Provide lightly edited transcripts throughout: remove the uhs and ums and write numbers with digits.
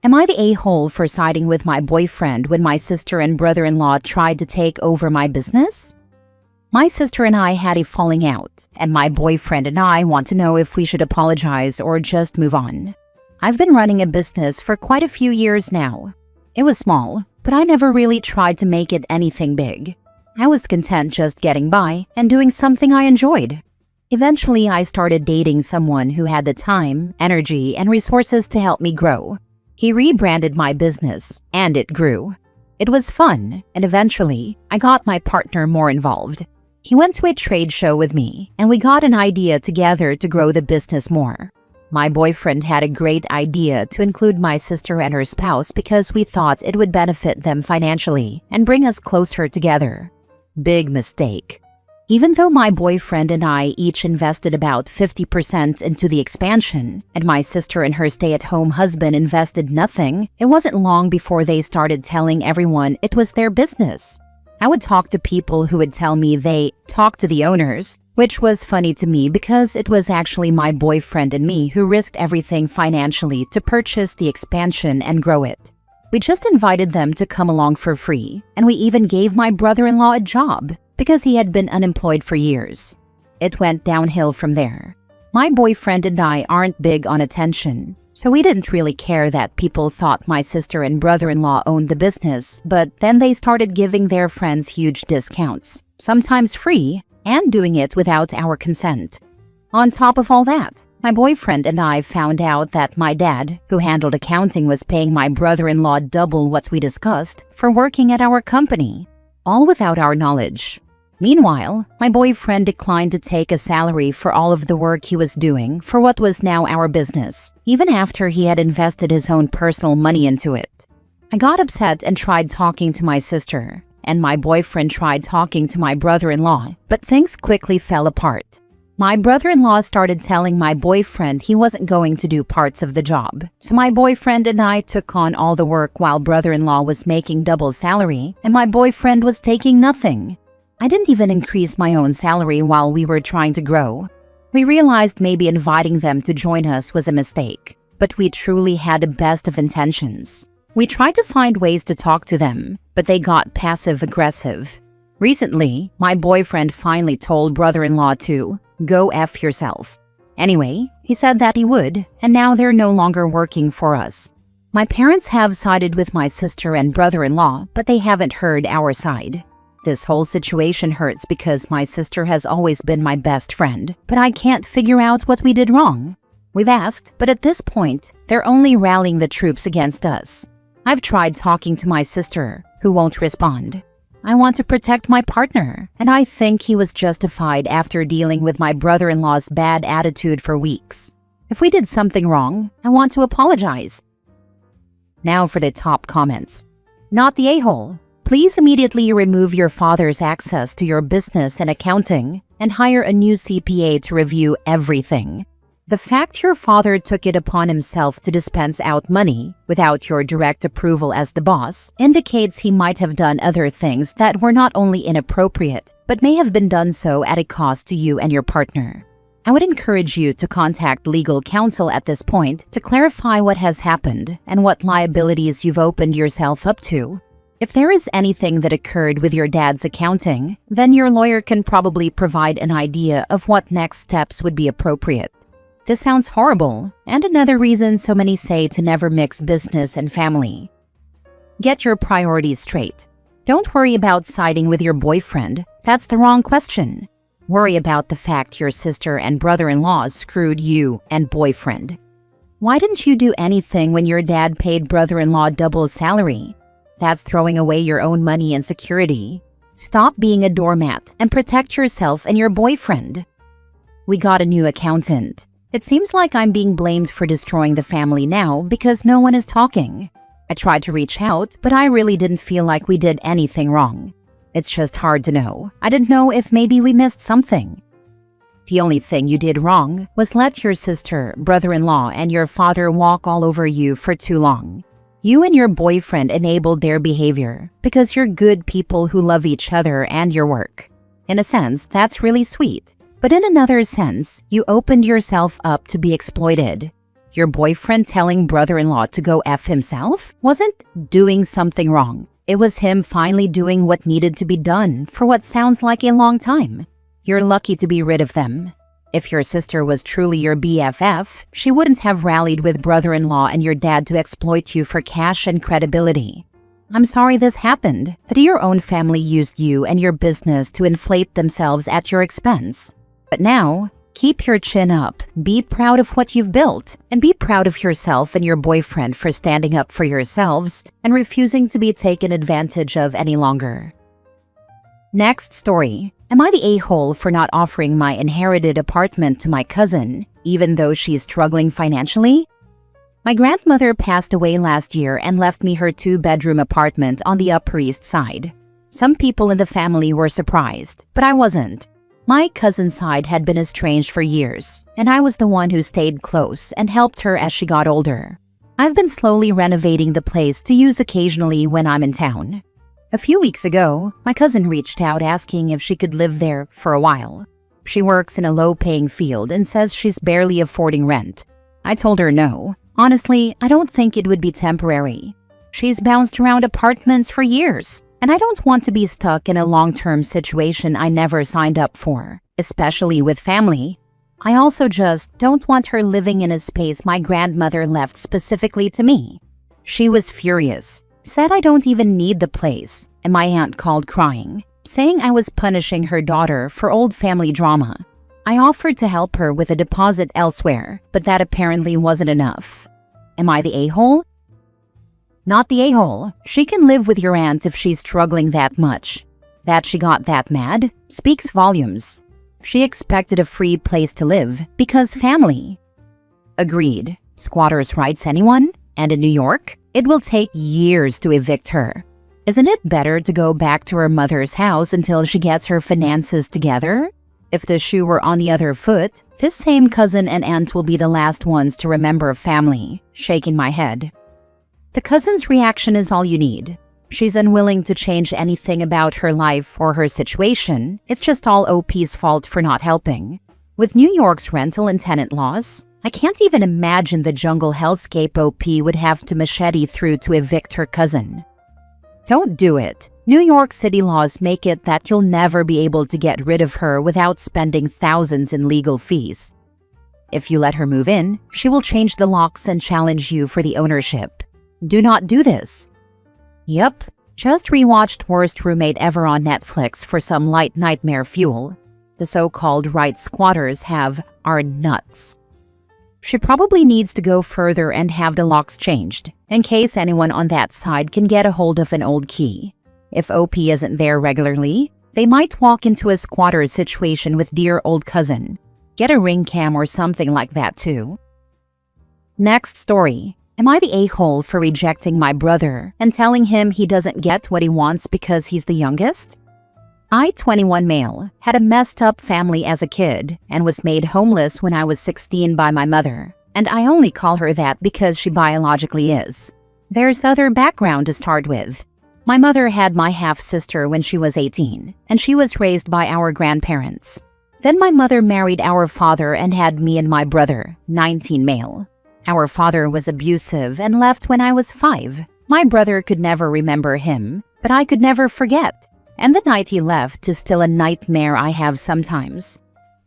Am I the a-hole for siding with my boyfriend when my sister and brother-in-law tried to take over my business? My sister and I had a falling out, and my boyfriend and I want to know if we should apologize or just move on. I've been running a business for quite a few years now. It was small, but I never really tried to make it anything big. I was content just getting by and doing something I enjoyed. Eventually, I started dating someone who had the time, energy, and resources to help me grow. He rebranded my business, and it grew. It was fun, and eventually, I got my partner more involved. He went to a trade show with me, and we got an idea together to grow the business more. My boyfriend had a great idea to include my sister and her spouse because we thought it would benefit them financially and bring us closer together. Big mistake. Even though my boyfriend and I each invested about 50% into the expansion, and my sister and her stay-at-home husband invested nothing, it wasn't long before they started telling everyone it was their business. I would talk to people who would tell me they talked to the owners, which was funny to me because it was actually my boyfriend and me who risked everything financially to purchase the expansion and grow it. We just invited them to come along for free, and we even gave my brother-in-law a job because he had been unemployed for years. It went downhill from there. My boyfriend and I aren't big on attention, so we didn't really care that people thought my sister and brother-in-law owned the business, but then they started giving their friends huge discounts, sometimes free, and doing it without our consent. On top of all that, my boyfriend and I found out that my dad, who handled accounting, was paying my brother-in-law double what we discussed for working at our company, all without our knowledge. Meanwhile, my boyfriend declined to take a salary for all of the work he was doing for what was now our business, even after he had invested his own personal money into it. I got upset and tried talking to my sister, and my boyfriend tried talking to my brother-in-law, but things quickly fell apart. My brother-in-law started telling my boyfriend he wasn't going to do parts of the job, so my boyfriend and I took on all the work while brother-in-law was making double salary and my boyfriend was taking nothing. I didn't even increase my own salary while we were trying to grow. We realized maybe inviting them to join us was a mistake, but we truly had the best of intentions. We tried to find ways to talk to them, but they got passive-aggressive. Recently, my boyfriend finally told brother-in-law to go F yourself. Anyway, he said that he would, and now they're no longer working for us. My parents have sided with my sister and brother-in-law, but they haven't heard our side. This whole situation hurts because my sister has always been my best friend, but I can't figure out what we did wrong. We've asked, but at this point, they're only rallying the troops against us. I've tried talking to my sister, who won't respond. I want to protect my partner, and I think he was justified after dealing with my brother-in-law's bad attitude for weeks. If we did something wrong, I want to apologize. Now for the top comments. Not the a-hole. Please immediately remove your father's access to your business and accounting and hire a new CPA to review everything. The fact your father took it upon himself to dispense out money without your direct approval as the boss indicates he might have done other things that were not only inappropriate, but may have been done so at a cost to you and your partner. I would encourage you to contact legal counsel at this point to clarify what has happened and what liabilities you've opened yourself up to. If there is anything that occurred with your dad's accounting, then your lawyer can probably provide an idea of what next steps would be appropriate. This sounds horrible, and another reason so many say to never mix business and family. Get your priorities straight. Don't worry about siding with your boyfriend. That's the wrong question. Worry about the fact your sister and brother-in-law screwed you and boyfriend. Why didn't you do anything when your dad paid brother-in-law double salary? That's throwing away your own money and security. Stop being a doormat and protect yourself and your boyfriend. We got a new accountant. It seems like I'm being blamed for destroying the family now because no one is talking. I tried to reach out, but I really didn't feel like we did anything wrong. It's just hard to know. I didn't know if maybe we missed something. The only thing you did wrong was let your sister, brother-in-law, and your father walk all over you for too long. You and your boyfriend enabled their behavior because you're good people who love each other and your work. In a sense, that's really sweet. But in another sense, you opened yourself up to be exploited. Your boyfriend telling brother-in-law to go F himself wasn't doing something wrong. It was him finally doing what needed to be done for what sounds like a long time. You're lucky to be rid of them. If your sister was truly your BFF, she wouldn't have rallied with brother-in-law and your dad to exploit you for cash and credibility. I'm sorry this happened, but your own family used you and your business to inflate themselves at your expense. But now, keep your chin up, be proud of what you've built, and be proud of yourself and your boyfriend for standing up for yourselves and refusing to be taken advantage of any longer. Next story. Am I the a-hole for not offering my inherited apartment to my cousin, even though she's struggling financially? My grandmother passed away last year and left me her 2-bedroom apartment on the Upper East Side. Some people in the family were surprised, but I wasn't. My cousin's side had been estranged for years, and I was the one who stayed close and helped her as she got older. I've been slowly renovating the place to use occasionally when I'm in town. A few weeks ago, my cousin reached out asking if she could live there for a while. She works in a low-paying field and says she's barely affording rent. I told her no. Honestly, I don't think it would be temporary. She's bounced around apartments for years, and I don't want to be stuck in a long-term situation I never signed up for, especially with family. I also just don't want her living in a space my grandmother left specifically to me. She was furious. Said I don't even need the place, and my aunt called crying, saying I was punishing her daughter for old family drama. I offered to help her with a deposit elsewhere, but that apparently wasn't enough. Am I the a-hole? Not the a-hole. She can live with your aunt if she's struggling that much. That she got that mad speaks volumes. She expected a free place to live because family. Agreed. Squatters' rights anyone? And in New York, it will take years to evict her. Isn't it better to go back to her mother's house until she gets her finances together? If the shoe were on the other foot, this same cousin and aunt will be the last ones to remember family, shaking my head. The cousin's reaction is all you need. She's unwilling to change anything about her life or her situation. It's just all OP's fault for not helping. With New York's rental and tenant laws, I can't even imagine the jungle hellscape OP would have to machete through to evict her cousin. Don't do it. New York City laws make it that you'll never be able to get rid of her without spending thousands in legal fees. If you let her move in, she will change the locks and challenge you for the ownership. Do not do this. Yep, just rewatched Worst Roommate Ever on Netflix for some light nightmare fuel. The so-called right squatters are nuts. She probably needs to go further and have the locks changed, in case anyone on that side can get a hold of an old key. If OP isn't there regularly, they might walk into a squatter situation with dear old cousin. Get a ring cam or something like that too. Next story. Am I the a-hole for rejecting my brother and telling him he doesn't get what he wants because he's the youngest? I, 21 male, had a messed up family as a kid and was made homeless when I was 16 by my mother, and I only call her that because she biologically is. There's other background to start with. My mother had my half-sister when she was 18, and she was raised by our grandparents. Then my mother married our father and had me and my brother, 19 male. Our father was abusive and left when I was 5. My brother could never remember him, but I could never forget. And the night he left is still a nightmare I have sometimes.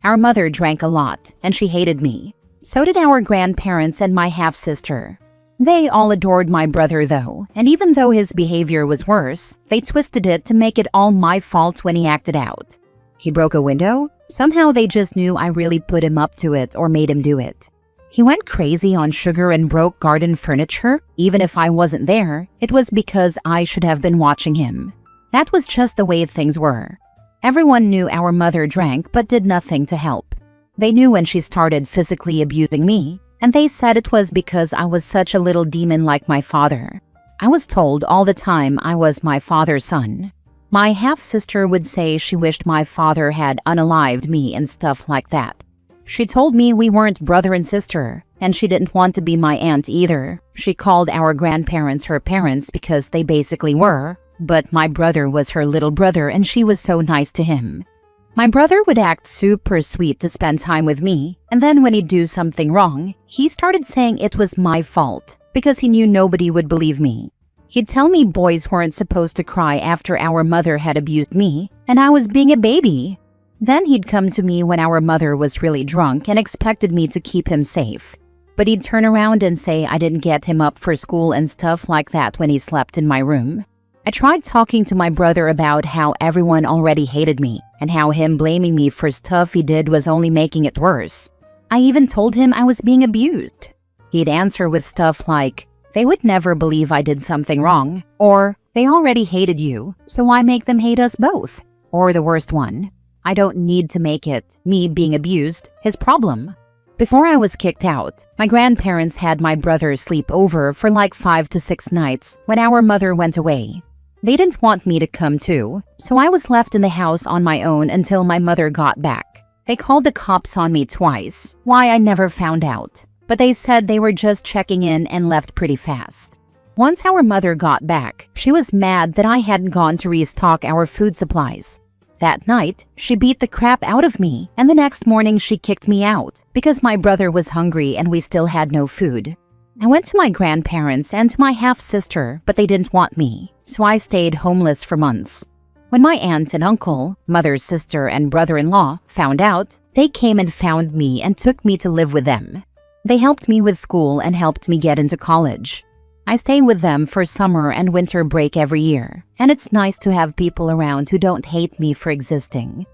Our mother drank a lot, and she hated me. So did our grandparents and my half-sister. They all adored my brother though, and even though his behavior was worse, they twisted it to make it all my fault when he acted out. He broke a window? Somehow they just knew I really put him up to it or made him do it. He went crazy on sugar and broke garden furniture. Even if I wasn't there, it was because I should have been watching him. That was just the way things were. Everyone knew our mother drank but did nothing to help. They knew when she started physically abusing me, and they said it was because I was such a little demon like my father. I was told all the time I was my father's son. My half-sister would say she wished my father had unalived me and stuff like that. She told me we weren't brother and sister, and she didn't want to be my aunt either. She called our grandparents her parents because they basically were. But my brother was her little brother and she was so nice to him. My brother would act super sweet to spend time with me, and then when he'd do something wrong, he started saying it was my fault because he knew nobody would believe me. He'd tell me boys weren't supposed to cry after our mother had abused me, and I was being a baby. Then he'd come to me when our mother was really drunk and expected me to keep him safe. But he'd turn around and say I didn't get him up for school and stuff like that when he slept in my room. I tried talking to my brother about how everyone already hated me and how him blaming me for stuff he did was only making it worse. I even told him I was being abused. He'd answer with stuff like, "They would never believe I did something wrong," or "They already hated you, so why make them hate us both?" Or the worst one, "I don't need to make it, me being abused, his problem." Before I was kicked out, my grandparents had my brother sleep over for like 5 to 6 nights when our mother went away. They didn't want me to come too, so I was left in the house on my own until my mother got back. They called the cops on me twice, why I never found out, but they said they were just checking in and left pretty fast. Once our mother got back, she was mad that I hadn't gone to restock our food supplies. That night, she beat the crap out of me, and the next morning she kicked me out because my brother was hungry and we still had no food. I went to my grandparents and to my half-sister, but they didn't want me, so I stayed homeless for months. When my aunt and uncle, mother's sister and brother-in-law, found out, they came and found me and took me to live with them. They helped me with school and helped me get into college. I stay with them for summer and winter break every year, and it's nice to have people around who don't hate me for existing.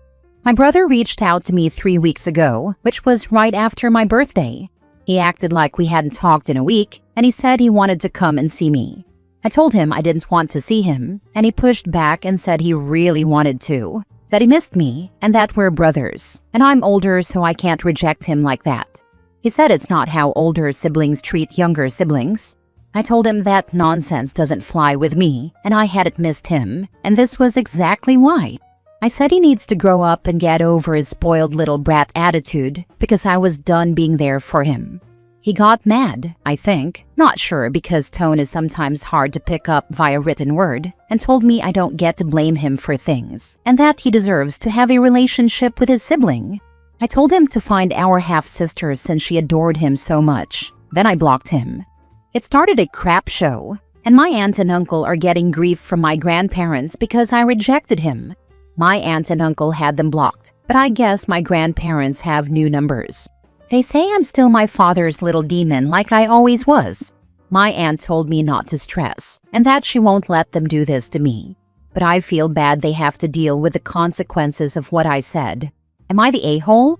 My brother reached out to me 3 weeks ago, which was right after my birthday. He acted like we hadn't talked in a week, and he said he wanted to come and see me. I told him I didn't want to see him, and he pushed back and said he really wanted to, that he missed me, and that we're brothers, and I'm older so I can't reject him like that. He said it's not how older siblings treat younger siblings. I told him that nonsense doesn't fly with me, and I hadn't missed him, and this was exactly why. I said he needs to grow up and get over his spoiled little brat attitude because I was done being there for him. He got mad, I think, not sure because tone is sometimes hard to pick up via written word, and told me I don't get to blame him for things, and that he deserves to have a relationship with his sibling. I told him to find our half-sister since she adored him so much. Then I blocked him. It started a crap show, and my aunt and uncle are getting grief from my grandparents because I rejected him. My aunt and uncle had them blocked, but I guess my grandparents have new numbers. They say I'm still my father's little demon like I always was. My aunt told me not to stress, and that she won't let them do this to me. But I feel bad they have to deal with the consequences of what I said. Am I the a-hole?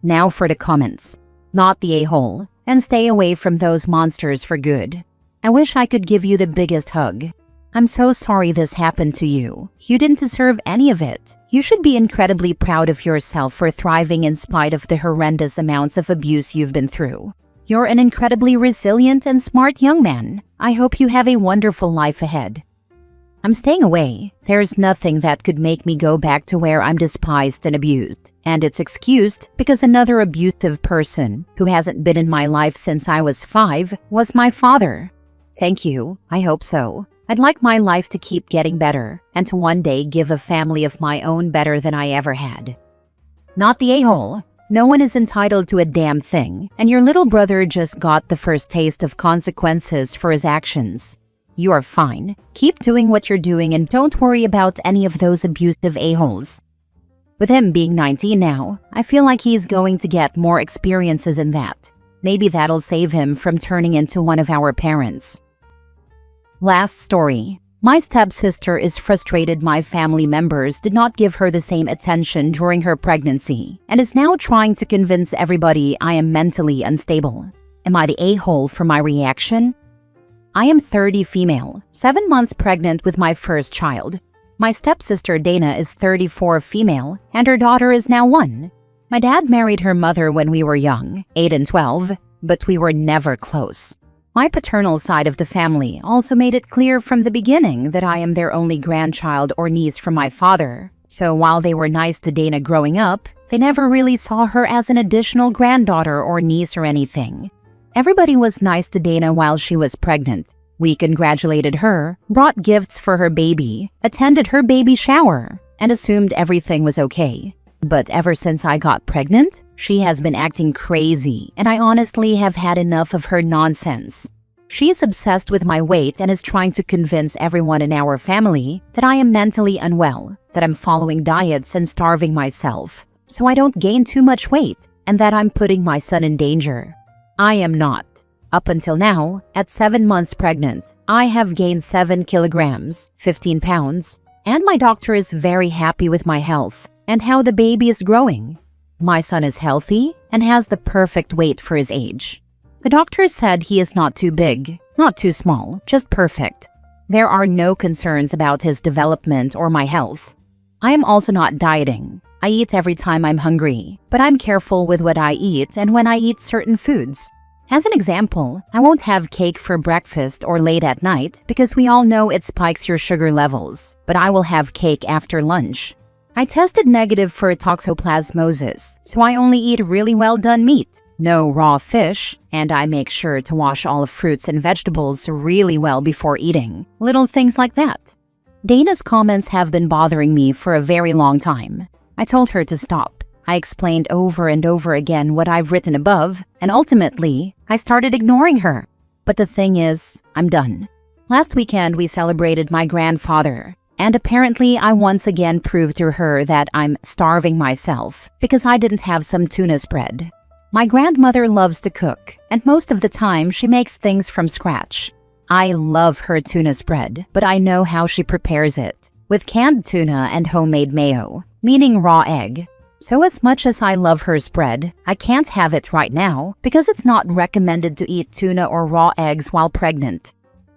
Now for the comments. Not the a-hole, and stay away from those monsters for good. I wish I could give you the biggest hug. I'm so sorry this happened to you. You didn't deserve any of it. You should be incredibly proud of yourself for thriving in spite of the horrendous amounts of abuse you've been through. You're an incredibly resilient and smart young man. I hope you have a wonderful life ahead. I'm staying away. There's nothing that could make me go back to where I'm despised and abused. And it's excused because another abusive person, who hasn't been in my life since I was 5, was my father. Thank you. I hope so. I'd like my life to keep getting better and to one day give a family of my own better than I ever had. Not the a-hole. No one is entitled to a damn thing, and your little brother just got the first taste of consequences for his actions. You are fine. Keep doing what you're doing and don't worry about any of those abusive a-holes. With him being 19 now, I feel like he's going to get more experiences in that. Maybe that'll save him from turning into one of our parents. Last story. My stepsister is frustrated my family members did not give her the same attention during her pregnancy and is now trying to convince everybody I am mentally unstable. Am I the a-hole for my reaction? I am 30 female, 7 months pregnant with my first child. My stepsister Dana is 34 female and her daughter is now 1. My dad married her mother when we were young, 8 and 12, but we were never close. My paternal side of the family also made it clear from the beginning that I am their only grandchild or niece from my father. So while they were nice to Dana growing up, they never really saw her as an additional granddaughter or niece or anything. Everybody was nice to Dana while she was pregnant. We congratulated her, brought gifts for her baby, attended her baby shower. and assumed everything was okay. But ever since I got pregnant, she has been acting crazy, and I honestly have had enough of her nonsense. She is obsessed with my weight and is trying to convince everyone in our family that I am mentally unwell, that I'm following diets and starving myself, so I don't gain too much weight, and that I'm putting my son in danger. I am not. Up until now, at 7 months pregnant, I have gained 7 kilograms, 15 pounds, and my doctor is very happy with my health and how the baby is growing. My son is healthy and has the perfect weight for his age. The doctor said he is not too big, not too small, just perfect. There are no concerns about his development or my health. I am also not dieting. I eat every time I'm hungry, but I'm careful with what I eat and when I eat certain foods. As an example, I won't have cake for breakfast or late at night because we all know it spikes your sugar levels, but I will have cake after lunch. I tested negative for toxoplasmosis, so I only eat really well-done meat, no raw fish, and I make sure to wash all fruits and vegetables really well before eating. Little things like that. Dana's comments have been bothering me for a very long time. I told her to stop. I explained over and over again what I've written above, and ultimately, I started ignoring her. But the thing is, I'm done. Last weekend, we celebrated my grandfather. And apparently, I once again proved to her that I'm starving myself because I didn't have some tuna spread. My grandmother loves to cook, and most of the time she makes things from scratch. I love her tuna spread, but I know how she prepares it, with canned tuna and homemade mayo, meaning raw egg. So as much as I love her spread, I can't have it right now because it's not recommended to eat tuna or raw eggs while pregnant.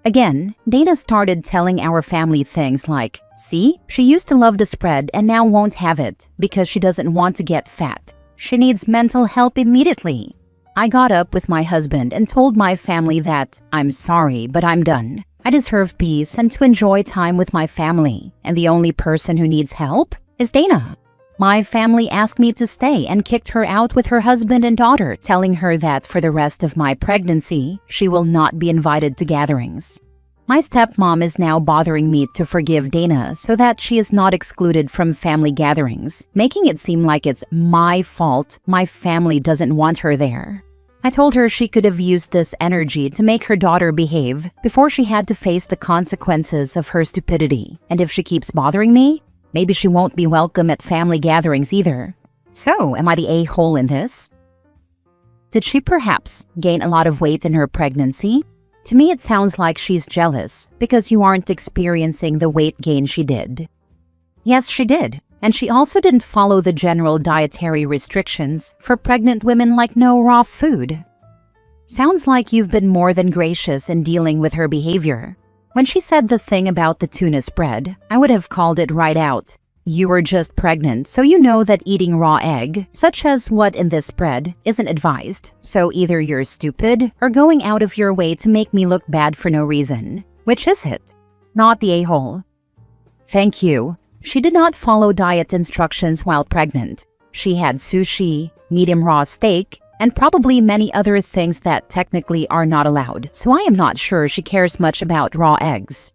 Again, Dana started telling our family things like, see, she used to love the spread and now won't have it because she doesn't want to get fat. She needs mental help immediately. I got up with my husband and told my family that I'm sorry, but I'm done. I deserve peace and to enjoy time with my family, and the only person who needs help is Dana. My family asked me to stay and kicked her out with her husband and daughter, telling her that for the rest of my pregnancy, she will not be invited to gatherings. My stepmom is now bothering me to forgive Dana so that she is not excluded from family gatherings, making it seem like it's my fault my family doesn't want her there. I told her she could have used this energy to make her daughter behave before she had to face the consequences of her stupidity, and if she keeps bothering me, maybe she won't be welcome at family gatherings either. So, am I the a-hole in this? Did she perhaps gain a lot of weight in her pregnancy? To me, it sounds like she's jealous because you aren't experiencing the weight gain she did. Yes, she did. And she also didn't follow the general dietary restrictions for pregnant women like no raw food. Sounds like you've been more than gracious in dealing with her behavior. When she said the thing about the tuna spread, I would have called it right out. You were just pregnant, so you know that eating raw egg, such as what in this spread, isn't advised. So either you're stupid or going out of your way to make me look bad for no reason. Which is it? Not the a-hole. Thank you. She did not follow diet instructions while pregnant. She had sushi, medium raw steak, and probably many other things that technically are not allowed, so I am not sure she cares much about raw eggs.